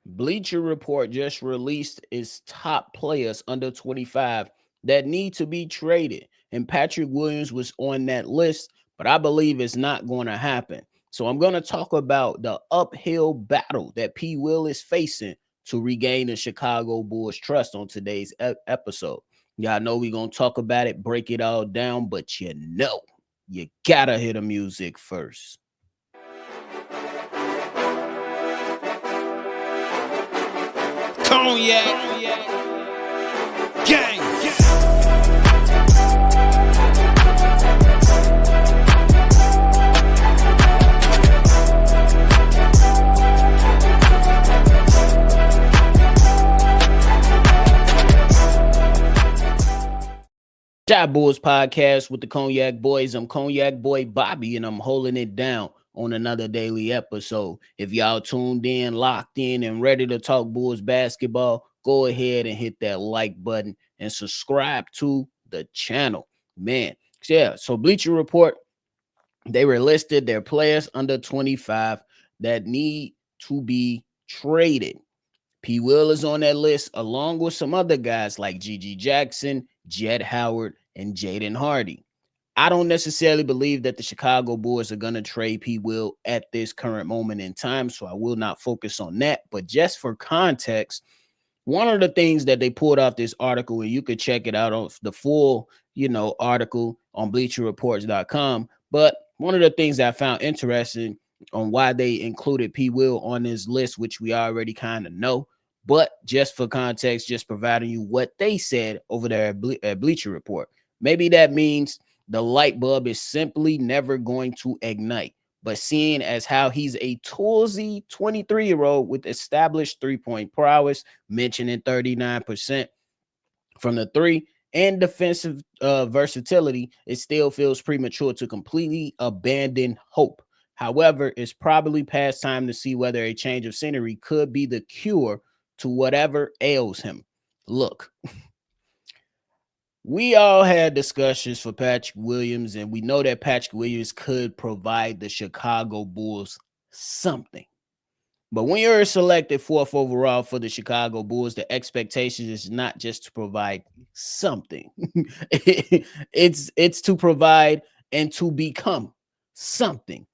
Bleacher Report just released its top players under 25 that need to be traded, and Patrick Williams was on that list, but I believe it's not going to happen. So I'm going to talk about the uphill battle that P. Will is facing to regain the Chicago Bulls trust on today's episode. Y'all know we're going to talk about it, break it all down, but you gotta hear the music first. Cognac, gang. Shot Bulls podcast with the Cognac Boys. I'm Cognac Boy Bobby, and I'm holding it down on another daily episode. If y'all tuned in, locked in, and ready to talk Bulls basketball, go ahead and hit that like button and subscribe to the channel. Man, yeah, so Bleacher Report, they were listed their players under 25 that need to be traded. P. Will is on that list, along with some other guys like G.G. Jackson, Jett Howard, and Jaden Hardy. I don't necessarily believe that the Chicago Bulls are going to trade P. Will at this current moment in time, so I will not focus on that. But just for context, one of the things that they pulled off this article, and you could check it out on the full, article on bleacherreports.com. But one of the things that I found interesting on why they included P. Will on this list, which we already kind of know, but just for context, just providing you what they said over there at Bleacher Report. Maybe that means the light bulb is simply never going to ignite. But seeing as how he's a toolsy 23-year-old with established three-point prowess, mentioning 39% from the three, and defensive versatility, it still feels premature to completely abandon hope. However, it's probably past time to see whether a change of scenery could be the cure to whatever ails him. Look, we all had discussions for Patrick Williams, and we know that Patrick Williams could provide the Chicago Bulls something. But when you're selected fourth overall for the Chicago Bulls, the expectation is not just to provide something. it's to provide and to become something.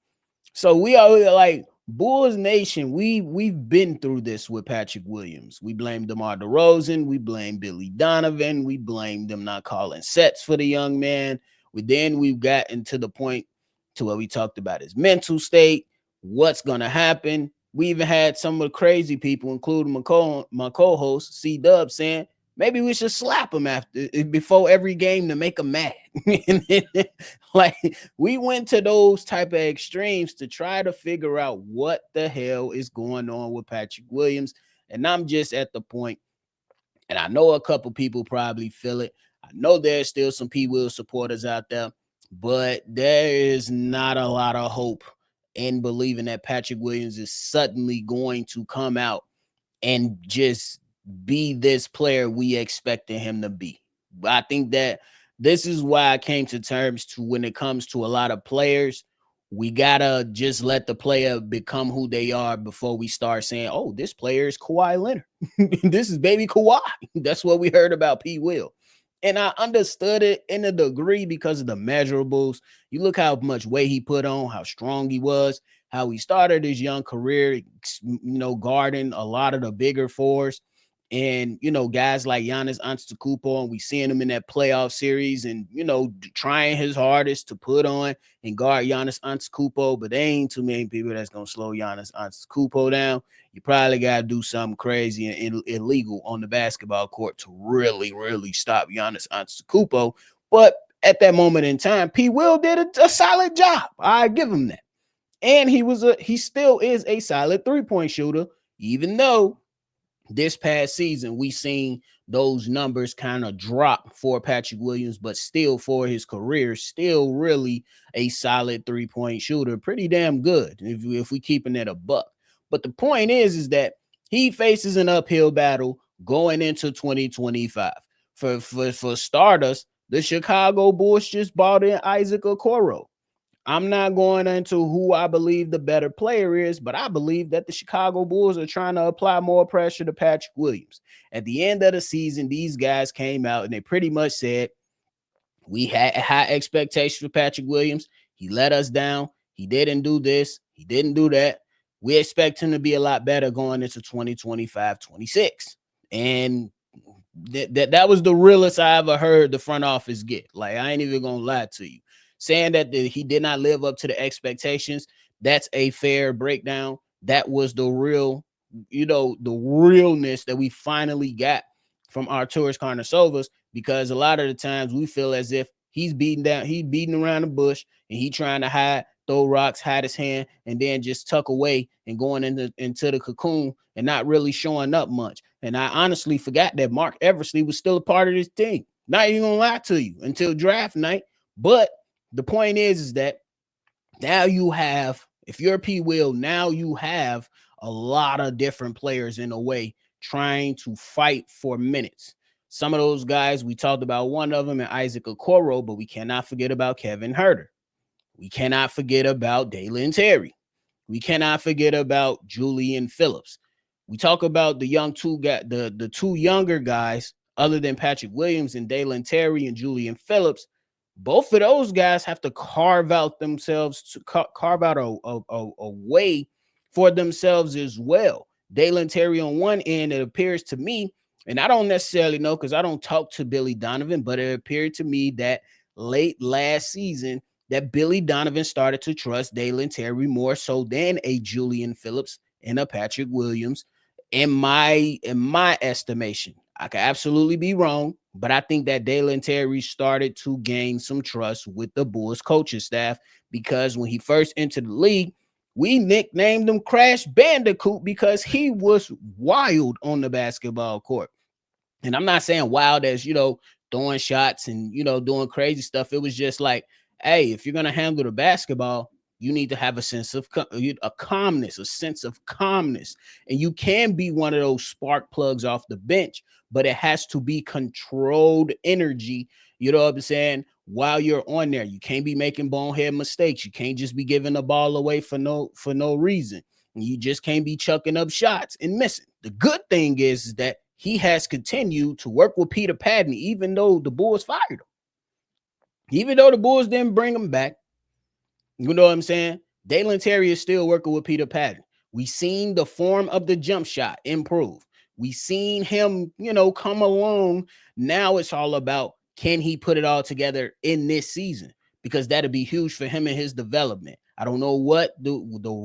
So we are like Bulls Nation. We've been through this with Patrick Williams. We blamed DeMar DeRozan. We blamed Billy Donovan. We blamed them not calling sets for the young man. We've gotten to the point to where we talked about his mental state, what's gonna happen. We even had some of the crazy people, including my co-host C Dub, saying maybe we should slap him before every game to make him mad. Like, we went to those type of extremes to try to figure out what the hell is going on with Patrick Williams. And I'm just at the point, and I know a couple people probably feel it. I know there's still some P. Will supporters out there, but there is not a lot of hope in believing that Patrick Williams is suddenly going to come out and just be this player we expected him to be. I think that this is why I came to terms to when it comes to a lot of players, we gotta just let the player become who they are before we start saying, oh, this player is Kawhi Leonard. This is baby Kawhi. That's what we heard about P. Will. And I understood it in a degree because of the measurables. You look how much weight he put on, how strong he was, how he started his young career, guarding a lot of the bigger fours. And, guys like Giannis Antetokounmpo, and we seeing him in that playoff series and, trying his hardest to put on and guard Giannis Antetokounmpo, but there ain't too many people that's going to slow Giannis Antetokounmpo down. You probably got to do something crazy and illegal on the basketball court to really, really stop Giannis Antetokounmpo. But at that moment in time, P. Will did a solid job. I give him that. And he still is a solid three-point shooter, even though this past season we seen those numbers kind of drop for Patrick Williams, but still for his career, still really a solid three-point shooter. Pretty damn good if we keeping it a buck. But the point is that he faces an uphill battle going into 2025. For starters, the Chicago Bulls just bought in Isaac Okoro. I'm not going into who I believe the better player is, but I believe that the Chicago Bulls are trying to apply more pressure to Patrick Williams. At the end of the season, these guys came out and they pretty much said, we had high expectations for Patrick Williams. He let us down. He didn't do this. He didn't do that. We expect him to be a lot better going into 2025-26. And that was the realest I ever heard the front office get. Like, I ain't even gonna lie to you. Saying that he did not live up to the expectations, that's a fair breakdown. That was the real, the realness that we finally got from Arturas Karnisovas, because a lot of the times we feel as if he's beating around the bush and he trying to hide, throw rocks, hide his hand, and then just tuck away and going into the cocoon and not really showing up much. And I honestly forgot that Mark Eversley was still a part of this team. Not even gonna lie to you until draft night. But the point is that now you have, if you're P. Will, now you have a lot of different players in a way trying to fight for minutes. Some of those guys, we talked about one of them in Isaac Okoro, but we cannot forget about Kevin Huerter. We cannot forget about Dalen Terry. We cannot forget about Julian Phillips. We talk about the two younger guys, other than Patrick Williams and Dalen Terry and Julian Phillips. Both of those guys have to carve out themselves, to carve out a way for themselves as well. Dalen Terry on one end, it appears to me, and I don't necessarily know because I don't talk to Billy Donovan, but it appeared to me that late last season that Billy Donovan started to trust Dalen Terry more so than a Julian Phillips and a Patrick Williams. In my estimation, I could absolutely be wrong, but I think that Dalen Terry started to gain some trust with the Bulls coaching staff, because when he first entered the league, we nicknamed him Crash Bandicoot because he was wild on the basketball court. And I'm not saying wild as, throwing shots and, doing crazy stuff. It was just like, hey, if you're going to handle the basketball, you need to have a sense of a calmness, a sense of calmness. And you can be one of those spark plugs off the bench, but it has to be controlled energy. You know what I'm saying? While you're on there, you can't be making bonehead mistakes. You can't just be giving the ball away for no reason. You just can't be chucking up shots and missing. The good thing is that he has continued to work with Peter Patton, even though the Bulls fired him. Even though the Bulls didn't bring him back, you know what I'm saying? Dalen Terry is still working with Peter Patton. We seen the form of the jump shot improve. We seen him, come along. Now it's all about, can he put it all together in this season? Because that'd be huge for him and his development. I don't know what the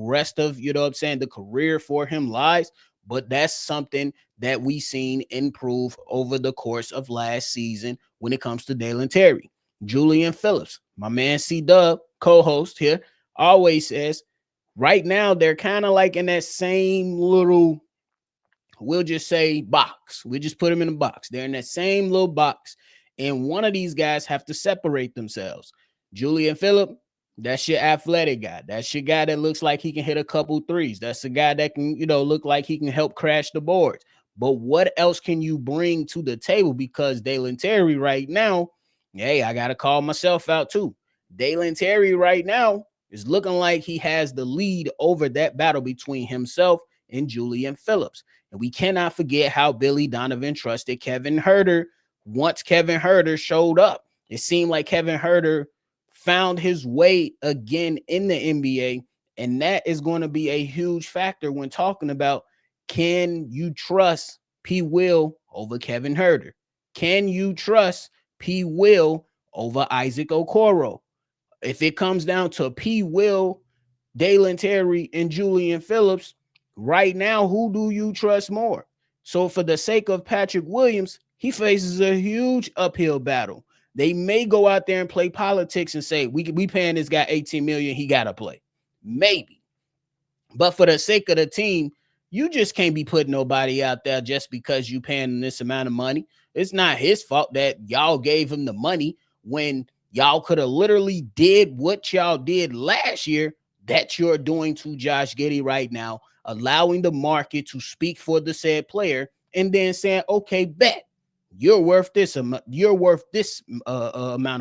rest of, the career for him lies, but that's something that we seen improve over the course of last season when it comes to Dalen Terry. Julian Phillips, my man C Dub, co-host here, always says right now they're kind of like in that same little, we'll just say box. We just put them in a box. They're in that same little box, and one of these guys have to separate themselves. Julian Phillip, that's your athletic guy. That's your guy that looks like he can hit a couple threes. That's the guy that can, look like he can help crash the boards. But what else can you bring to the table? Because Dalen Terry right now, hey, I got to call myself out too. Dalen Terry right now is looking like he has the lead over that battle between himself and Julian Phillips. And we cannot forget how Billy Donovan trusted Kevin Huerter once Kevin Huerter showed up. It seemed like Kevin Huerter found his way again in the NBA. And that is going to be a huge factor when talking about, can you trust P. Will over Kevin Huerter? Can you trust P. Will over Isaac Okoro? If it comes down to P. Will, Dalen Terry, and Julian Phillips, right now, who do you trust more? So for the sake of Patrick Williams, he faces a huge uphill battle. They may go out there and play politics and say, we paying this guy 18 million, he got to play. Maybe. But for the sake of the team, you just can't be putting nobody out there just because you paying him this amount of money. It's not his fault that y'all gave him the money when y'all could have literally did what y'all did last year that you're doing to Josh Giddey right now, allowing the market to speak for the said player, and then saying, okay, bet you're worth this amount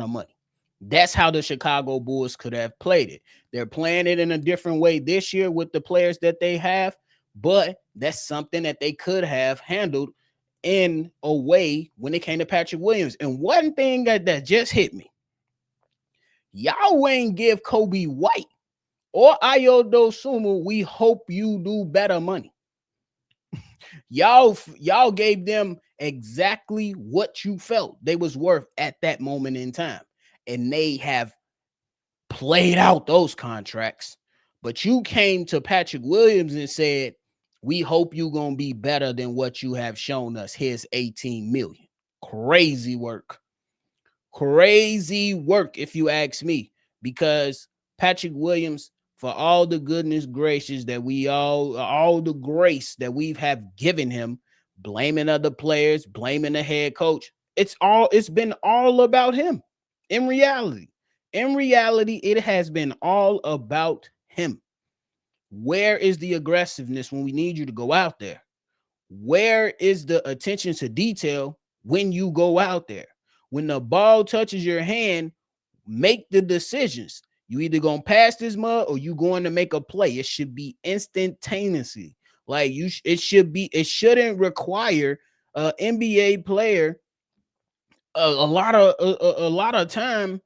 of money. That's how the Chicago Bulls could have played it. They're playing it in a different way this year with the players that they have, but that's something that they could have handled in a way when it came to Patrick Williams. And one thing that just hit me, y'all ain't give Kobe White or Ayo Dosunmu, we hope you do better money. Y'all gave them exactly what you felt they was worth at that moment in time. And they have played out those contracts. But you came to Patrick Williams and said, we hope you're going to be better than what you have shown us. Here's 18 million. Crazy work. Crazy work, if you ask me, because Patrick Williams, for all the goodness gracious that all the grace that we have given him, blaming other players, blaming the head coach, it's been all about him. In reality, it has been all about him. Where is the aggressiveness when we need you to go out there? Where is the attention to detail when you go out there? When the ball touches your hand, make the decisions. You either gonna pass this mud or you going to make a play. It should be instantaneously. Like it shouldn't require an NBA player a lot of time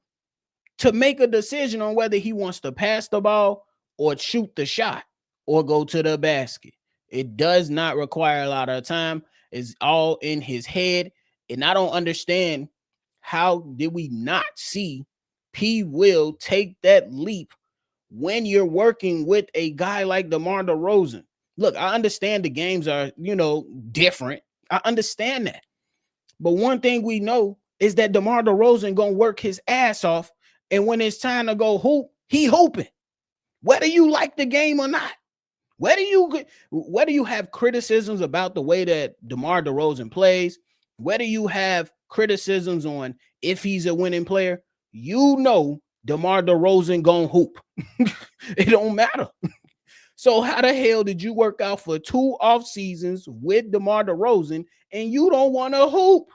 to make a decision on whether he wants to pass the ball or shoot the shot or go to the basket. It does not require a lot of time. It's all in his head. And I don't understand, how did we not see P. Will take that leap when you're working with a guy like DeMar DeRozan? Look, I understand the games are, different. I understand that. But one thing we know is that DeMar DeRozan gonna work his ass off, and when it's time to go hoop, he hooping, whether you like the game or not. Whether you have criticisms about the way that DeMar DeRozan plays, whether you have criticisms on if he's a winning player, DeMar DeRozan gonna hoop. It don't matter. So how the hell did you work out for 2 off seasons with DeMar DeRozan and you don't want to hoop?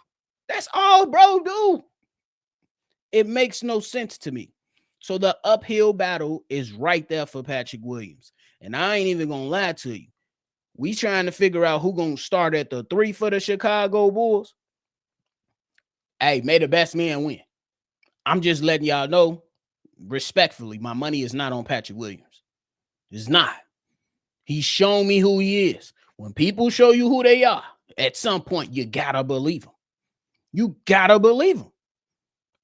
That's all, bro, dude. It makes no sense to me. So the uphill battle is right there for Patrick Williams. And I ain't even gonna lie to you. We trying to figure out who gonna start at the 3 for the Chicago Bulls. Hey, may the best man win. I'm just letting y'all know, respectfully, my money is not on Patrick Williams. It's not. He's shown me who he is. When people show you who they are, at some point, you gotta believe them. You gotta believe them.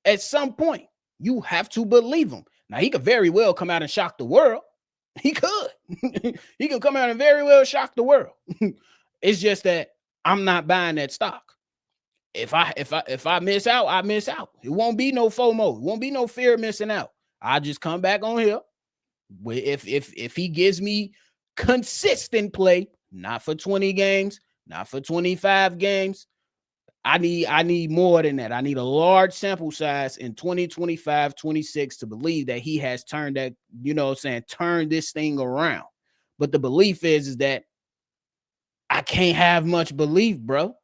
At some point, you have to believe him. Now, he could very well come out and shock the world. He could. He could come out and very well shock the world. It's just that I'm not buying that stock. If I miss out, I miss out. It won't be no FOMO. It won't be no fear of missing out. I'll just come back on here. If he gives me consistent play, not for 20 games, not for 25 games, I need more than that. I need a large sample size in 2025, 26 to believe that he has turned that, turned this thing around. But the belief is that I can't have much belief, bro.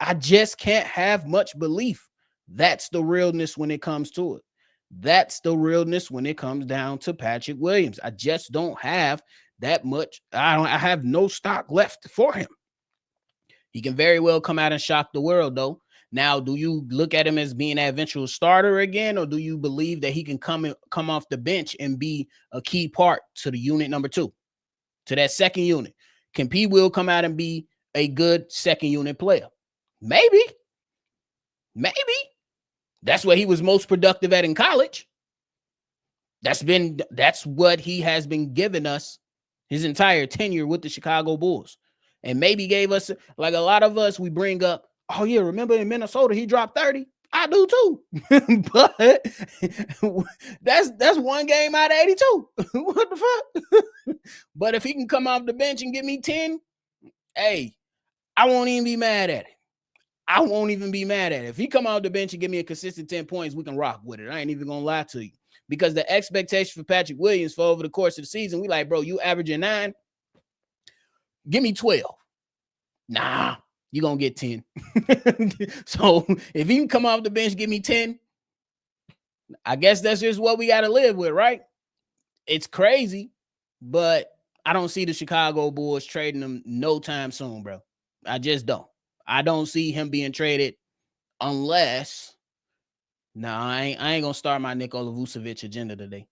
I just can't have much belief. That's the realness when it comes to it. That's the realness when it comes down to Patrick Williams. I just don't have that much. I have no stock left for him. He can very well come out and shock the world, though. Now, do you look at him as being an eventual starter again, or do you believe that he can come off the bench and be a key part to the unit number 2, to that second unit? Can P. Will come out and be a good second unit player? Maybe. That's what he was most productive at in college. That's what he has been giving us his entire tenure with the Chicago Bulls. And maybe gave us, like a lot of us, we bring up, oh yeah, remember in Minnesota he dropped 30? I do too. But that's one game out of 82. What the fuck? But if he can come off the bench and give me 10, hey, I won't even be mad at it. If he come off the bench and give me a consistent 10 points, we can rock with it. I ain't even gonna lie to you. Because the expectation for Patrick Williams for over the course of the season, we like, bro, you averaging 9. Give me 12. Nah, you're going to get 10. So if he can come off the bench, give me 10, I guess that's just what we got to live with, right? It's crazy, but I don't see the Chicago Bulls trading him no time soon, bro. I just don't. I don't see him being traded unless. No, I ain't gonna start my Nikola Vucevic agenda today.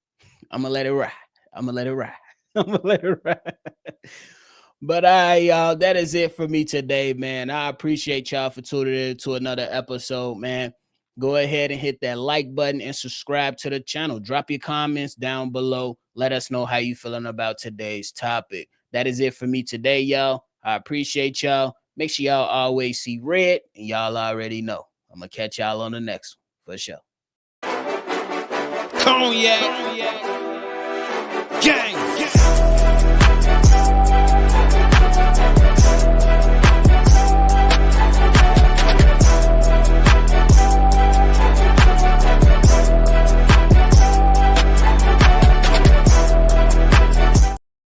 I'm gonna let it ride. I'm gonna let it ride. I'm gonna let it ride. But y'all, that is it for me today, man. I appreciate y'all for tuning in to another episode, man. Go ahead and hit that like button and subscribe to the channel. Drop your comments down below. Let us know how you feeling about today's topic. That is it for me today, y'all. I appreciate y'all. Make sure y'all always see red, and y'all already know. I'm gonna catch y'all on the next one for sure. Cognac.